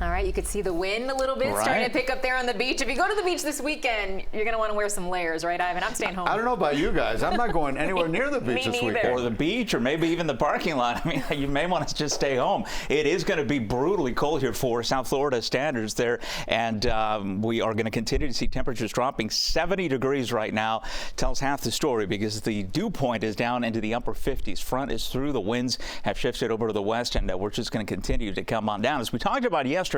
All right, you could see the wind a little bit starting to pick up there on the beach. If you go to the beach this weekend, you're going to want to wear some layers, right, Ivan? I'm staying home. I don't know about you guys. I'm not going anywhere near the beach this weekend. Or the beach, or maybe even the parking lot. I mean, you may want to just stay home. It is going to be brutally cold here for South Florida standards there, and we are going to continue to see temperatures dropping. 70 degrees right now tells half the story because the dew point is down into the upper 50s. Front is through. The winds have shifted over to the west, and we're just going to continue to come on down. As we talked about yesterday,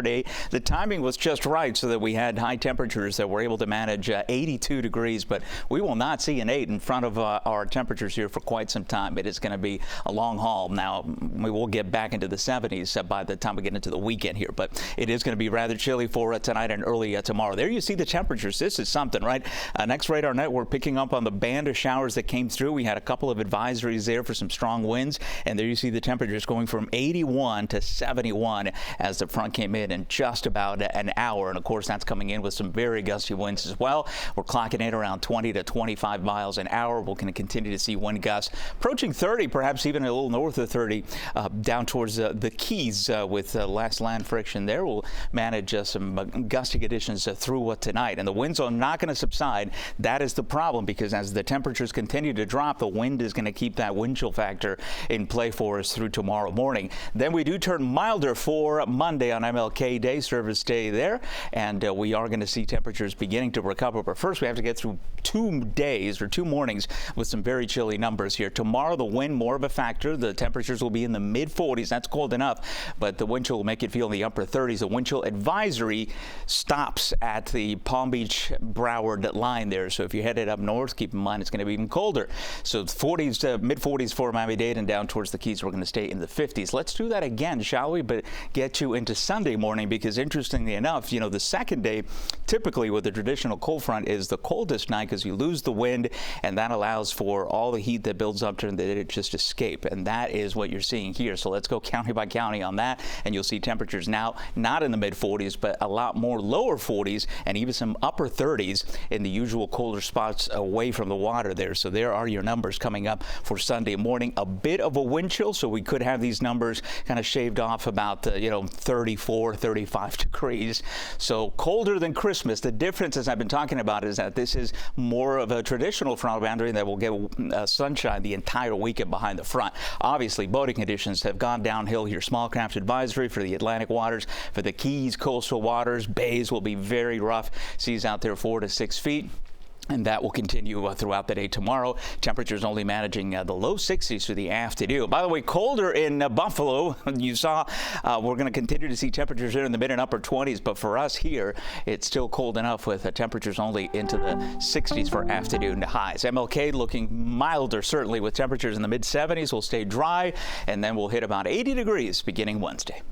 the timing was just right so that we had high temperatures that were able to manage 82 degrees, but we will not see an 8 in front of our temperatures here for quite some time. It is going to be a long haul. Now, we will get back into the 70s by the time we get into the weekend here, but it is going to be rather chilly for tonight and early tomorrow. There you see the temperatures. This is something, right? Next radar network picking up on the band of showers that came through. We had a couple of advisories there for some strong winds, and there you see the temperatures going from 81 to 71 as the front came in just about an hour. And of course, that's coming in with some very gusty winds as well. We're clocking in around 20 to 25 miles an hour. We're going to continue to see wind gusts approaching 30, perhaps even a little north of 30, down towards the Keys with less land friction there. We'll manage some gusty conditions through tonight. And the winds are not going to subside. That is the problem, because as the temperatures continue to drop, the wind is going to keep that wind chill factor in play for us through tomorrow morning. Then we do turn milder for Monday on MLK Day, service day there, and we are going to see temperatures beginning to recover. But first, we have to get through 2 days or 2 mornings with some very chilly numbers here. Tomorrow, the wind more of a factor. The temperatures will be in the mid-40s. That's cold enough, but the wind chill will make it feel in the upper 30s. The wind chill advisory stops at the Palm Beach Broward line there. So if you're headed up north, keep in mind it's going to be even colder. So 40s, mid-40s for Miami-Dade, and down towards the Keys, we're going to stay in the 50s. Let's do that again, shall we? But get you into Sunday morning, because interestingly enough, you know, the second day, typically with the traditional cold front, is the coldest night because you lose the wind, and that allows for all the heat that builds up during the day to just escape. And that is what you're seeing here. So let's go county by county on that, and you'll see temperatures now not in the mid-40s, but a lot more lower 40s and even some upper 30s in the usual colder spots away from the water there. So there are your numbers coming up for Sunday morning. A bit of a wind chill, so we could have these numbers kind of shaved off about 34, 35 degrees. So colder than Christmas. The difference, as I've been talking about, is that this is more of a traditional front boundary that will get sunshine the entire weekend behind the front. Obviously, boating conditions have gone downhill here. Small craft advisory for the Atlantic waters, for the Keys, coastal waters, bays will be very rough. Seas out there 4 to 6 feet. And that will continue throughout the day tomorrow. Temperatures only managing the low 60s through the afternoon. By the way, colder in Buffalo. You saw we're going to continue to see temperatures here in the mid and upper 20s. But for us here, it's still cold enough with temperatures only into the 60s for afternoon highs. MLK looking milder, certainly, with temperatures in the mid 70s. We'll stay dry, and then we'll hit about 80 degrees beginning Wednesday.